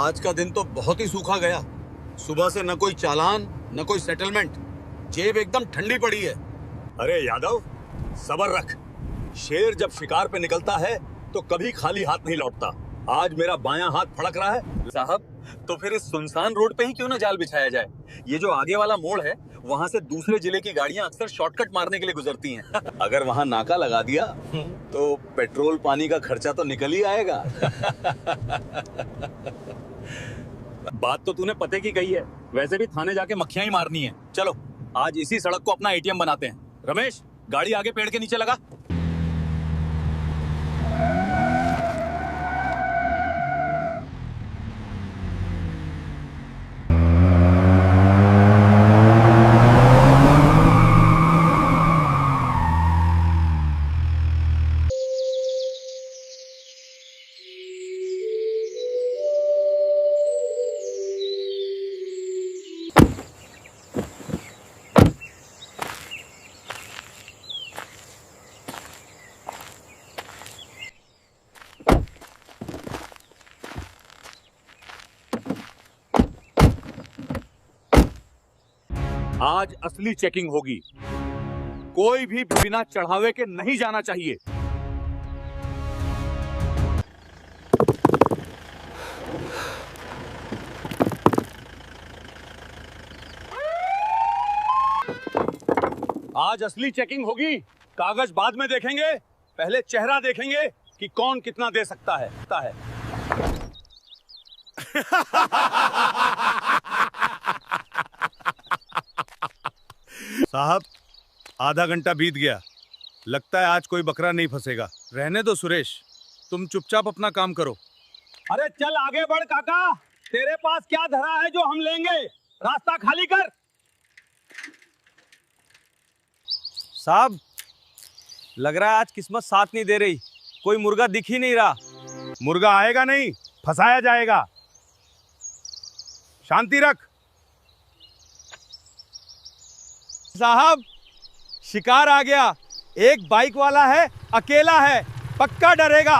आज का दिन तो बहुत ही सूखा गया। सुबह से न कोई चालान न कोई सेटलमेंट, जेब एकदम ठंडी पड़ी है। अरे यादव, सब्र रख। शेर जब शिकार पे निकलता है तो कभी खाली हाथ नहीं लौटता। आज मेरा बायां हाथ फड़क रहा है साहब, तो फिर इस सुनसान रोड पे ही क्यों ना जाल बिछाया जाए। ये जो आगे वाला मोड़ है, वहाँ से दूसरे जिले की गाड़ियाँ अक्सर शॉर्टकट मारने के लिए गुजरती हैं। अगर वहाँ नाका लगा दिया तो पेट्रोल पानी का खर्चा तो निकल ही आएगा। बात तो तूने पते की कही है, वैसे भी थाने जाके मक्खियां ही मारनी है। चलो आज इसी सड़क को अपना एटीएम बनाते हैं। रमेश, गाड़ी आगे पेड़ के नीचे लगा। आज असली चेकिंग होगी। कोई भी बिना चढ़ावे के नहीं जाना चाहिए। आज असली चेकिंग होगी। कागज बाद में देखेंगे, पहले चेहरा देखेंगे कि कौन कितना दे सकता है। साहब, आधा घंटा बीत गया। लगता है आज कोई बकरा नहीं फंसेगा। रहने दो सुरेश, तुम चुपचाप अपना काम करो। अरे चल आगे बढ़ काका, तेरे पास क्या धरा है जो हम लेंगे। रास्ता खाली कर। साहब, लग रहा है आज किस्मत साथ नहीं दे रही। कोई मुर्गा दिख ही नहीं रहा। मुर्गा आएगा नहीं, फंसाया जाएगा। शांति रख। साहब, शिकार आ गया। एक बाइक वाला है, अकेला है, पक्का डरेगा।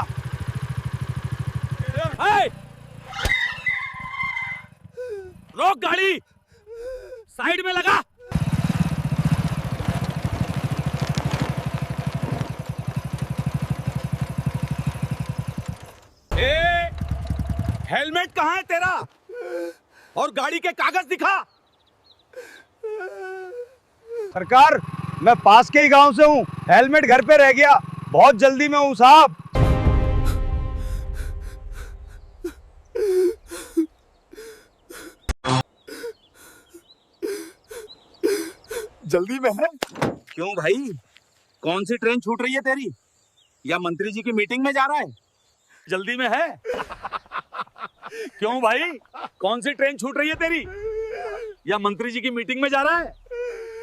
रोक गाड़ी, साइड में लगा। हेलमेट कहाँ है तेरा? और गाड़ी के कागज दिखा। सरकार, मैं पास के ही गांव से हूँ। हेलमेट घर पे रह गया। बहुत जल्दी में हूँ साहब। जल्दी में है? क्यों भाई, कौन सी ट्रेन छूट रही है तेरी? या मंत्री जी की मीटिंग में जा रहा है? जल्दी में है? क्यों भाई, कौन सी ट्रेन छूट रही है तेरी? या मंत्री जी की मीटिंग में जा रहा है?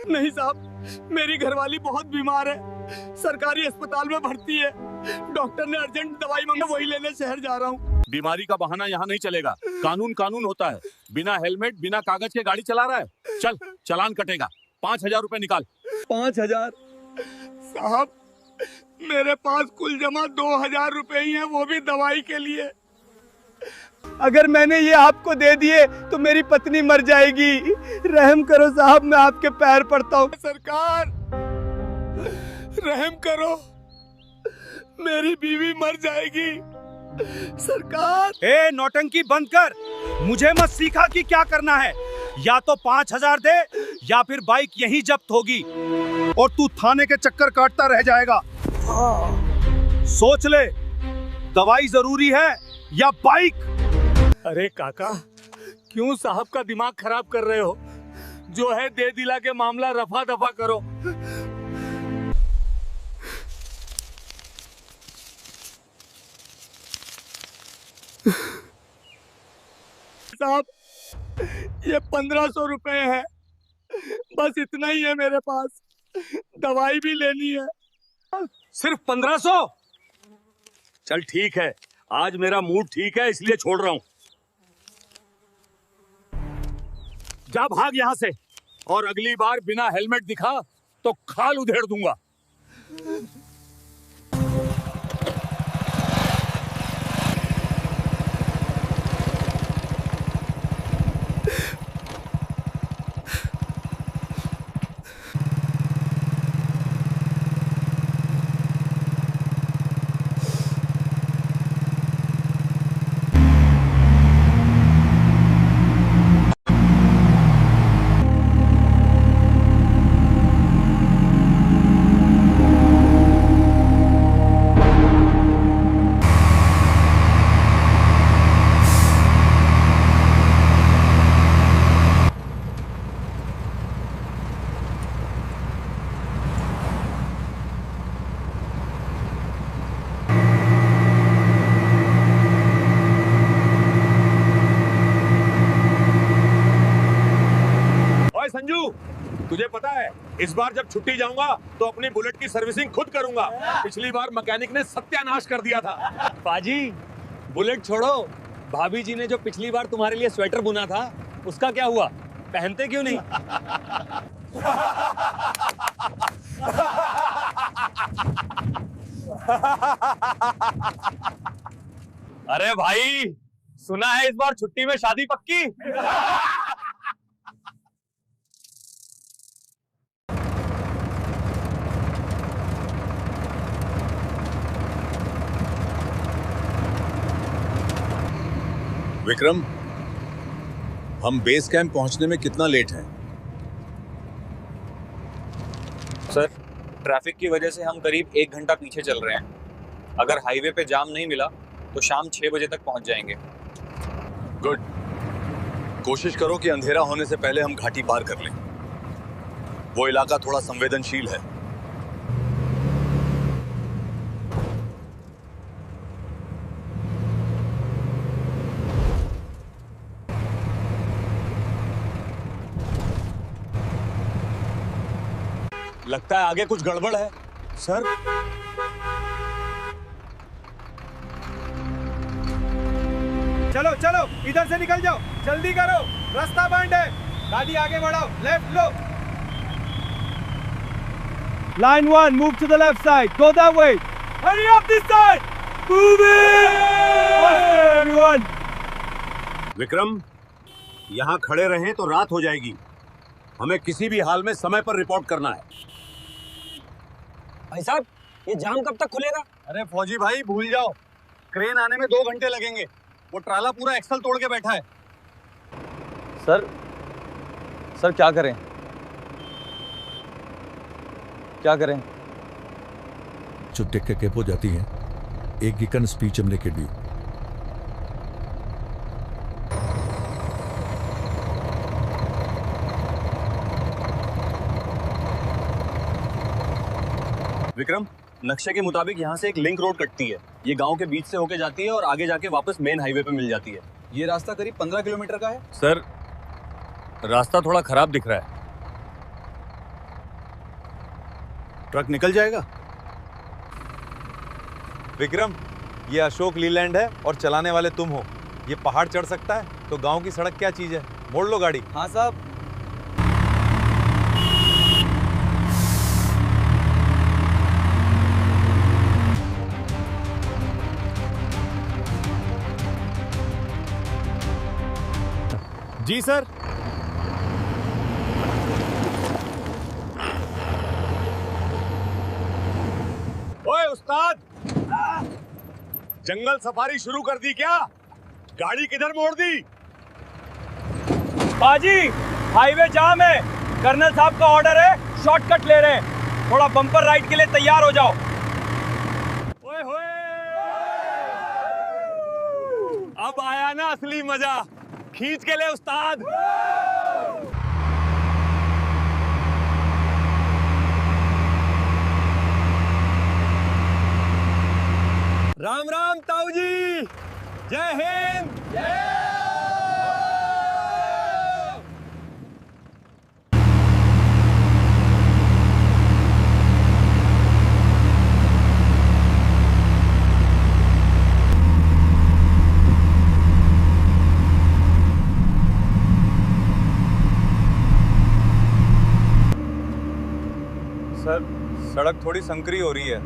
नहीं साहब, मेरी घरवाली बहुत बीमार है, सरकारी अस्पताल में भर्ती है। डॉक्टर ने अर्जेंट दवाई मांगा, वही लेने शहर जा रहा हूँ। बीमारी का बहाना यहाँ नहीं चलेगा। कानून कानून होता है। बिना हेलमेट, बिना कागज के गाड़ी चला रहा है। चल, चालान कटेगा। 5,000 रुपए निकाल। 5,000? साहब, मेरे पास कुल जमा 2,000 रुपए ही हैं, वो भी दवाई के लिए। अगर मैंने ये आपको दे दिए तो मेरी पत्नी मर जाएगी। रहम करो साहब, मैं आपके पैर पड़ता हूँ। सरकार, रहम करो, मेरी बीवी मर जाएगी। सरकार। ए, नौटंकी बंद कर। मुझे मत सिखा कि क्या करना है। या तो 5,000 दे या फिर बाइक यहीं जब्त होगी और तू थाने के चक्कर काटता रह जाएगा। सोच ले, दवाई जरूरी है या बाइक? अरे काका, क्यों साहब का दिमाग खराब कर रहे हो? जो है दे दिला के मामला रफा दफा करो। साहब, ये 1,500 रुपए है, बस इतना ही है मेरे पास। दवाई भी लेनी है। सिर्फ 1,500? चल ठीक है, आज मेरा मूड ठीक है इसलिए छोड़ रहा हूं। जा भाग यहां से, और अगली बार बिना हेलमेट दिखा तो खाल उधेड़ दूंगा। ओए संजू, तुझे पता है इस बार जब छुट्टी जाऊंगा तो अपनी बुलेट की सर्विसिंग खुद करूंगा। पिछली बार मैकेनिक ने सत्यानाश कर दिया था। पाजी, बुलेट छोड़ो, भाभी जी ने जो पिछली बार तुम्हारे लिए स्वेटर बुना था उसका क्या हुआ? पहनते क्यों नहीं? अरे भाई, सुना है इस बार छुट्टी में शादी पक्की। विक्रम, हम बेस कैंप पहुंचने में कितना लेट हैं? सर, ट्रैफिक की वजह से हम करीब 1 घंटा पीछे चल रहे हैं। अगर हाईवे पे जाम नहीं मिला तो शाम 6 बजे तक पहुंच जाएंगे। गुड। कोशिश करो कि अंधेरा होने से पहले हम घाटी पार कर लें। वो इलाका थोड़ा संवेदनशील है। लगता है आगे कुछ गड़बड़ है। सर, चलो चलो, इधर से निकल जाओ, जल्दी करो, रास्ता बंद है। गाड़ी आगे बढ़ाओ, left low. Line 1, move to the left side. Go that way. Hurry up this side. Move it. Everyone. Vikram, यहाँ खड़े रहें तो रात हो जाएगी। हमें किसी भी हाल में समय पर रिपोर्ट करना है। भाई साहब, ये जाम कब तक खुलेगा? अरे फौजी भाई, भूल जाओ, क्रेन आने में 2 घंटे लगेंगे। वो ट्राला पूरा एक्सल तोड़ के बैठा है। सर क्या करें? क्या करें? చుట్టెక్క కేపో जाती हैं एक गिकन स्पीच हमने के दी विक्रम, नक्शे के मुताबिक यहाँ से एक लिंक रोड कटती है। ये गांव के बीच से होके जाती है और आगे जाके वापस मेन हाईवे पे मिल जाती है। ये रास्ता करीब 15 किलोमीटर का है। सर, रास्ता थोड़ा खराब दिख रहा है। ट्रक निकल जाएगा। विक्रम, ये अशोक लीलैंड है और चलाने वाले तुम हो। ये पहाड़ चढ़ सकता है तो गांव की सड़क क्या चीज है? मोड़ लो गाड़ी। हाँ साहब। जी सर। ओए उस्ताद, जंगल सफारी शुरू कर दी क्या? गाड़ी किधर मोड़ दी? बाजी, हाईवे जाम है। कर्नल साहब का ऑर्डर है, शॉर्टकट ले रहे हैं। थोड़ा बम्पर राइड के लिए तैयार हो जाओ। ओए होए, अब आया ना असली मजा। खींच के ले उस्ताद। राम राम ताऊ जी, जय हिंद। सर, सड़क थोड़ी संकरी हो रही है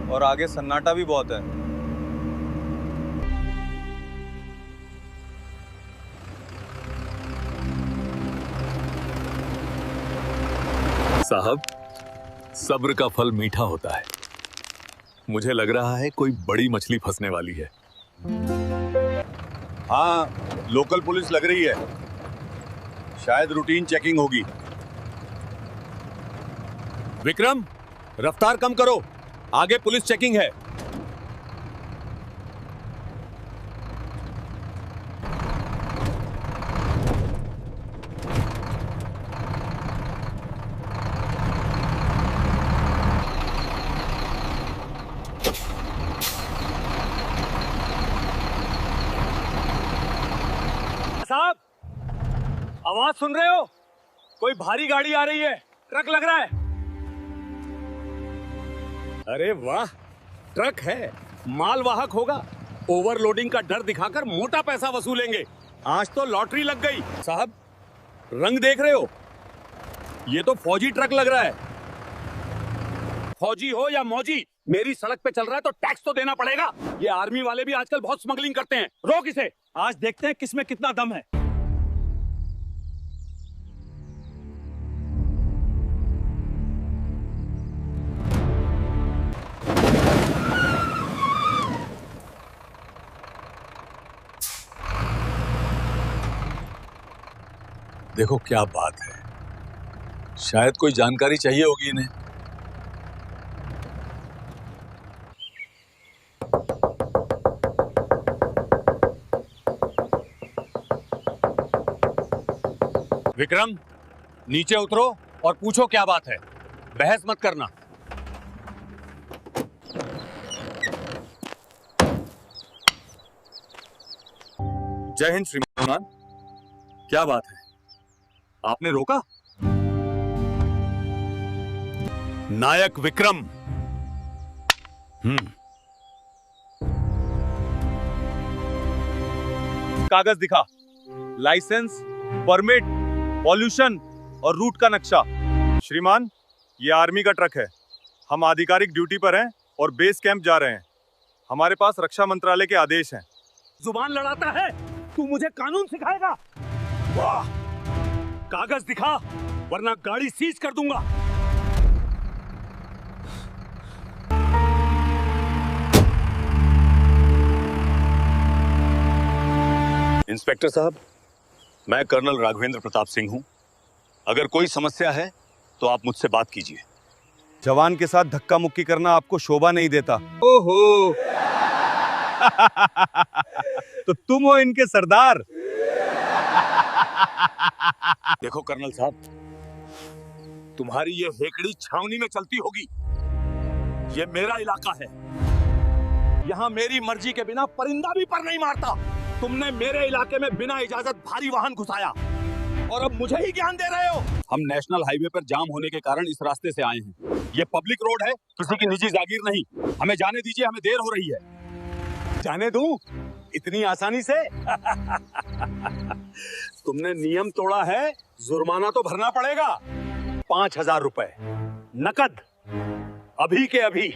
और आगे सन्नाटा भी बहुत है। साहब, सब्र का फल मीठा होता है। मुझे लग रहा है कोई बड़ी मछली फंसने वाली है। हाँ, लोकल पुलिस लग रही है। शायद रूटीन चेकिंग होगी। विक्रम, रफ्तार कम करो, आगे पुलिस चेकिंग है। साहब, आवाज सुन रहे हो? कोई भारी गाड़ी आ रही है, ट्रक लग रहा है। अरे वाह, ट्रक है, मालवाहक होगा। ओवरलोडिंग का डर दिखाकर मोटा पैसा वसूलेंगे। आज तो लॉटरी लग गई। साहब, रंग देख रहे हो? ये तो फौजी ट्रक लग रहा है। फौजी हो या मौजी, मेरी सड़क पे चल रहा है तो टैक्स तो देना पड़ेगा। ये आर्मी वाले भी आजकल बहुत स्मगलिंग करते हैं। रोक इसे, आज देखते हैं किसमें कितना दम है। देखो क्या बात है, शायद कोई जानकारी चाहिए होगी इन्हें। विक्रम, नीचे उतरो और पूछो क्या बात है। बहस मत करना। जय हिंद श्रीमान। क्या बात है, आपने रोका? नायक विक्रम। कागज दिखा, लाइसेंस, परमिट, पॉल्यूशन और रूट का नक्शा। श्रीमान, ये आर्मी का ट्रक है। हम आधिकारिक ड्यूटी पर हैं और बेस कैंप जा रहे हैं। हमारे पास रक्षा मंत्रालय के आदेश हैं। जुबान लड़ाता है, तू मुझे कानून सिखाएगा? वाह, कागज दिखा वरना गाड़ी सीज कर दूंगा। इंस्पेक्टर साहब, मैं कर्नल राघवेंद्र प्रताप सिंह हूं। अगर कोई समस्या है तो आप मुझसे बात कीजिए। जवान के साथ धक्का मुक्की करना आपको शोभा नहीं देता। ओहो तो तुम हो इनके सरदार। देखो कर्नल साहब, तुम्हारी ये हेकड़ी छावनी में चलती होगी। ये मेरा इलाका है, यहाँ मेरी मर्जी के बिना परिंदा भी पर नहीं मारता। तुमने मेरे इलाके में बिना इजाजत भारी वाहन घुसाया और अब मुझे ही ज्ञान दे रहे हो। हम नेशनल हाईवे पर जाम होने के कारण इस रास्ते से आए हैं। ये पब्लिक रोड है, किसी की निजी जागीर नहीं। हमें जाने दीजिए, हमें देर हो रही है। जाने दूं इतनी आसानी से? तुमने नियम तोड़ा है, जुर्माना तो भरना पड़ेगा। 5,000 रुपए नकद, अभी के अभी।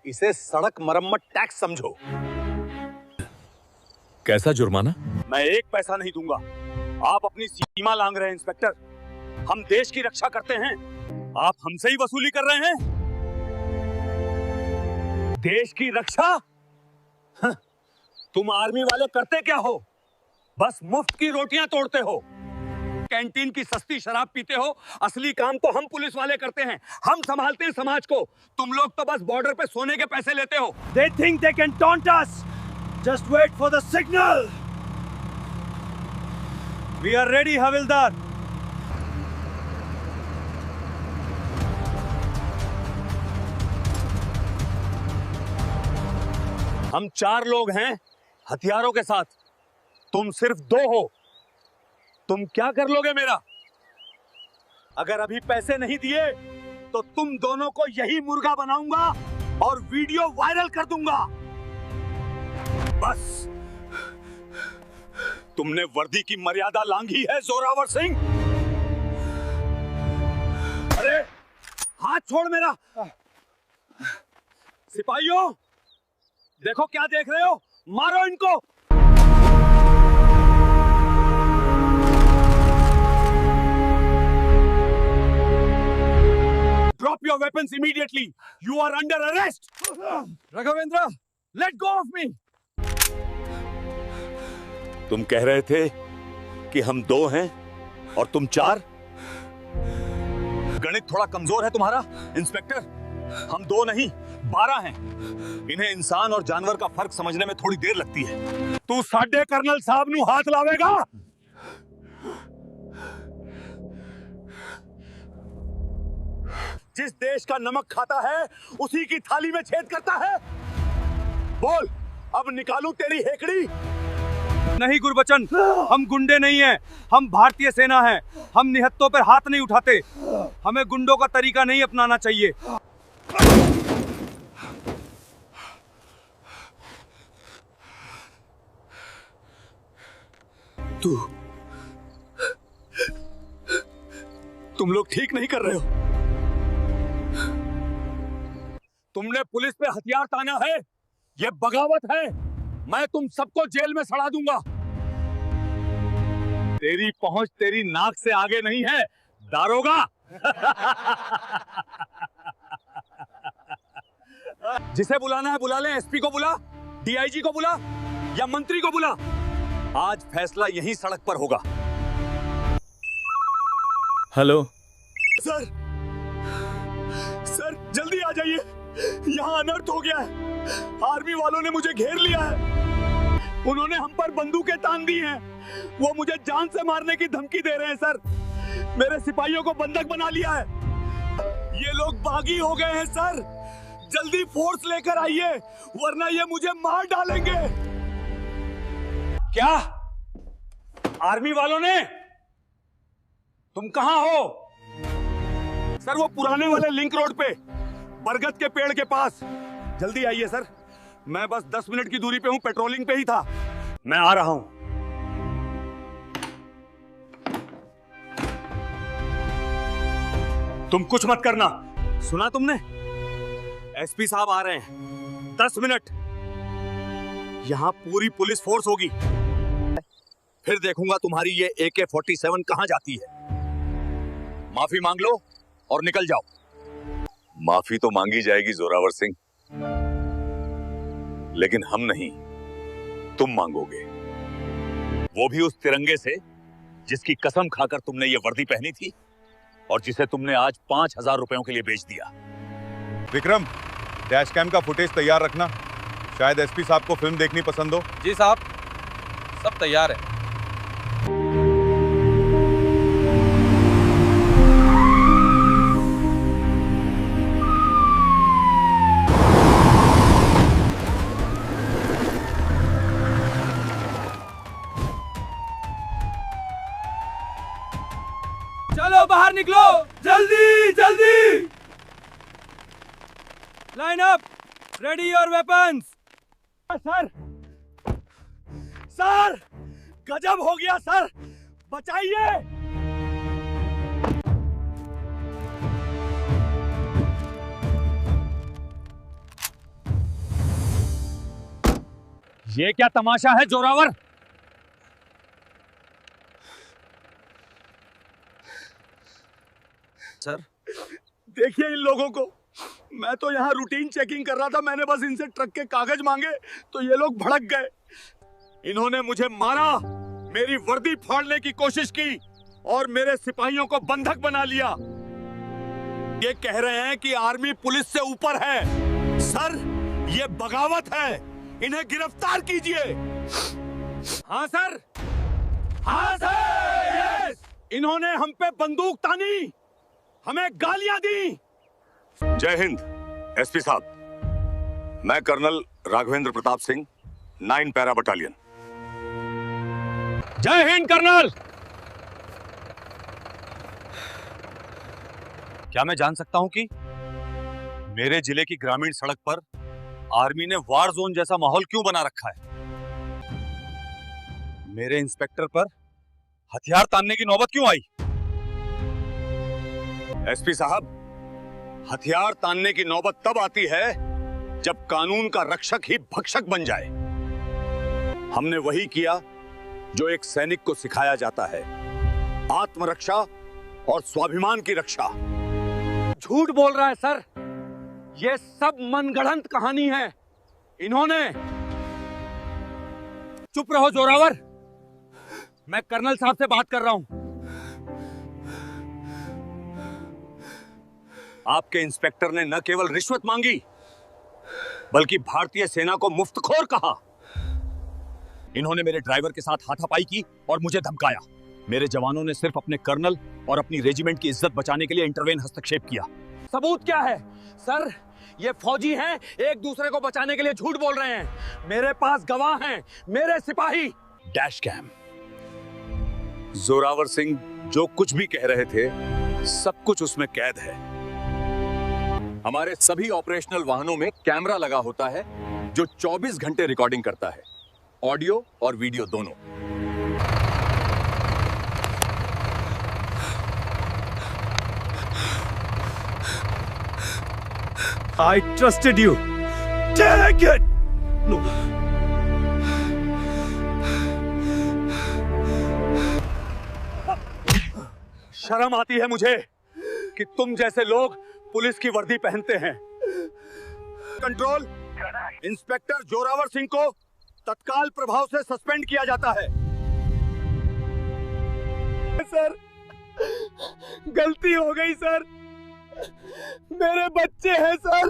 इसे सड़क मरम्मत टैक्स समझो। कैसा जुर्माना? मैं एक पैसा नहीं दूंगा। आप अपनी सीमा लांघ रहे हैं इंस्पेक्टर। हम देश की रक्षा करते हैं, आप हमसे ही वसूली कर रहे हैं। देश की रक्षा? हाँ, तुम आर्मी वाले करते क्या हो? बस मुफ्त की रोटियां तोड़ते हो, कैंटीन की सस्ती शराब पीते हो। असली काम तो हम पुलिस वाले करते हैं। हम संभालते हैं समाज को। तुम लोग तो बस बॉर्डर पे सोने के पैसे लेते हो। They think they can taunt us. Just wait for the signal. We are ready, हविलदार। हम 4 लोग हैं हथियारों के साथ, तुम सिर्फ 2 हो। तुम क्या कर लोगे मेरा? अगर अभी पैसे नहीं दिए तो तुम दोनों को यही मुर्गा बनाऊंगा और वीडियो वायरल कर दूंगा। बस, तुमने वर्दी की मर्यादा लांघी है जोरावर सिंह। अरे हाथ छोड़ मेरा। सिपाहियों, देखो क्या देख रहे हो, मारो इनको। Drop your weapons immediately. You are under arrest. Raghavendra, let go of me. तुम कह रहे थे कि हम 2 हैं और तुम 4? गणित थोड़ा कमजोर है तुम्हारा इंस्पेक्टर। हम 2 नहीं 12 हैं। इन्हें इंसान और जानवर का फर्क समझने में थोड़ी देर लगती है। तू साडे कर्नल साहब नू हाथ लावेगा? जिस देश का नमक खाता है उसी की थाली में छेद करता है। बोल, अब निकालूं तेरी हेकड़ी? नहीं गुरबचन, हम गुंडे नहीं हैं, हम भारतीय सेना हैं। हम निहत्तों पर हाथ नहीं उठाते। हमें गुंडों का तरीका नहीं अपनाना चाहिए। तुम लोग ठीक नहीं कर रहे हो। तुमने पुलिस पे हथियार ताना है, ये बगावत है। मैं तुम सबको जेल में सड़ा दूंगा। तेरी पहुंच तेरी नाक से आगे नहीं है, दारोगा। जिसे बुलाना है बुला ले, एसपी को बुला, डीआईजी को बुला या मंत्री को बुला। आज फैसला यहीं सड़क पर होगा। हेलो सर, सर जल्दी आ जाइए, यहाँ अनर्थ हो गया है। आर्मी वालों ने मुझे घेर लिया है। उन्होंने हम पर बंदूकें तान दी हैं। वो मुझे जान से मारने की धमकी दे रहे हैं सर। मेरे सिपाहियों को बंधक बना लिया है। ये लोग बागी हो गए हैं सर। जल्दी फोर्स लेकर आइए, वरना ये मुझे मार डालेंगे। क्या आर्मी वालों ने? तुम कहां हो? सर वो पुराने वाले लिंक रोड पे, बरगद के पेड़ के पास। जल्दी आइए सर, मैं बस 10 मिनट की दूरी पे हूं, पेट्रोलिंग पे ही था। मैं आ रहा हूं। तुम कुछ मत करना, सुना तुमने? एसपी साहब आ रहे हैं, 10 मिनट। यहां पूरी पुलिस फोर्स होगी। फिर देखूंगा तुम्हारी ये AK-47 कहां जाती है। माफी मांग लो और निकल जाओ। माफी तो मांगी जाएगी जोरावर सिंह, लेकिन हम नहीं, तुम मांगोगे। वो भी उस तिरंगे से जिसकी कसम खाकर तुमने ये वर्दी पहनी थी और जिसे तुमने आज 5,000 रुपयों के लिए बेच दिया। विक्रम, डैश कैम का फुटेज तैयार रखना। शायद एसपी साहब को फिल्म देखनी पसंद हो। जी साहब, सब तैयार है। चलो बाहर निकलो, जल्दी जल्दी। Line up, ready your weapons. Sir, sir गजब हो गया सर, बचाइए। ये क्या तमाशा है जोरावर? सर, देखिए इन लोगों को। मैं तो यहाँ रूटीन चेकिंग कर रहा था। मैंने बस इनसे ट्रक के कागज मांगे तो ये लोग भड़क गए। इन्होंने मुझे मारा, मेरी वर्दी फाड़ने की कोशिश की और मेरे सिपाहियों को बंधक बना लिया। ये कह रहे हैं कि आर्मी पुलिस से ऊपर है। सर, ये बगावत है। इन्हें गिरफ्तार कीजिए। हाँ सर, हाँ सर, यस। इन्होंने हम पे बंदूक तानी, हमें गालियां दी। जय हिंद एसपी साहब, मैं colonel Raghavendra Pratap Singh, 9 para battalion. Jai Hind colonel. क्या मैं जान सकता हूं कि मेरे जिले की ग्रामीण सड़क पर आर्मी ने वार जोन जैसा माहौल क्यों बना रखा है? मेरे इंस्पेक्टर पर हथियार तानने की नौबत क्यों आई? एसपी साहब, हथियार तानने की नौबत तब आती है जब कानून का रक्षक ही भक्षक बन जाए। हमने वही किया जो एक सैनिक को सिखाया जाता है, आत्मरक्षा और स्वाभिमान की रक्षा। झूठ बोल रहा है सर, ये सब मनगढ़ंत कहानी है। इन्होंने। चुप रहो जोरावर, मैं कर्नल साहब से बात कर रहा हूं। आपके इंस्पेक्टर ने न केवल रिश्वत मांगी बल्कि भारतीय सेना को मुफ्तखोर कहा। इन्होंने मेरे ड्राइवर के साथ हाथापाई की और मुझे धमकाया। मेरे जवानों ने सिर्फ अपने कर्नल और अपनी रेजिमेंट की इज्जत बचाने के लिए इंटरवेन हस्तक्षेप किया। सबूत क्या है सर? ये फौजी हैं, एक दूसरे को बचाने के लिए झूठ बोल रहे हैं। मेरे पास गवाह हैं, मेरे सिपाही। Dash cam. जोरावर सिंह जो कुछ भी कह रहे थे सब कुछ उसमें कैद है। हमारे सभी ऑपरेशनल वाहनों में कैमरा लगा होता है जो 24 घंटे रिकॉर्डिंग करता है, ऑडियो और वीडियो दोनों। I trusted you. Take it! No. शर्म आती है मुझे कि तुम जैसे लोग पुलिस की वर्दी पहनते हैं। कंट्रोल, इंस्पेक्टर जोरावर सिंह को तत्काल प्रभाव से सस्पेंड किया जाता है। सर, गलती हो गई सर, मेरे बच्चे हैं सर।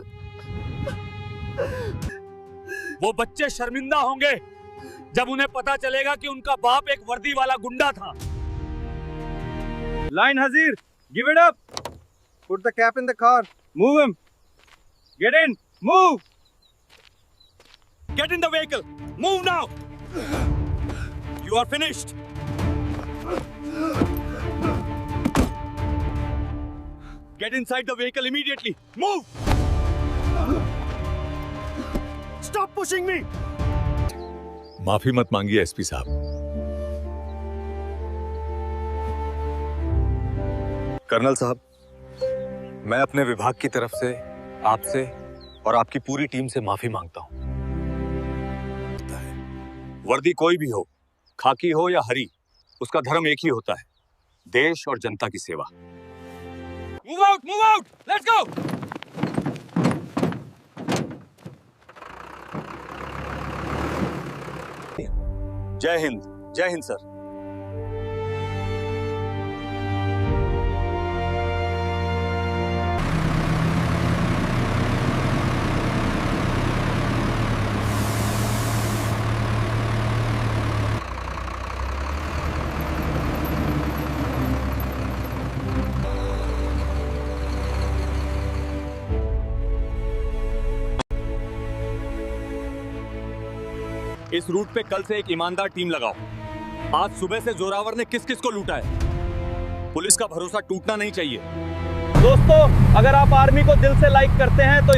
वो बच्चे शर्मिंदा होंगे जब उन्हें पता चलेगा कि उनका बाप एक वर्दी वाला गुंडा था। Line Hazir, give it up. Put the cap in the car. Move him. Get in. Move. Get in the vehicle. Move now. You are finished. Get inside the vehicle immediately. Move. Stop pushing me. माफी मत मांगिए SP साहब। Colonel साहब, मैं अपने विभाग की तरफ से आपसे और आपकी पूरी टीम से माफी मांगता हूं। वर्दी कोई भी हो, खाकी हो या हरी, उसका धर्म एक ही होता है, देश और जनता की सेवा। Move out. Move out. Let's go. जय हिंद। जय हिंद सर। इस रूट पे कल से एक ईमानदार टीम लगाओ। आज सुबह से जोरावर ने किस किस को लूटा है। पुलिस का भरोसा टूटना नहीं चाहिए। दोस्तों, अगर आप आर्मी को दिल से लाइक करते हैं तो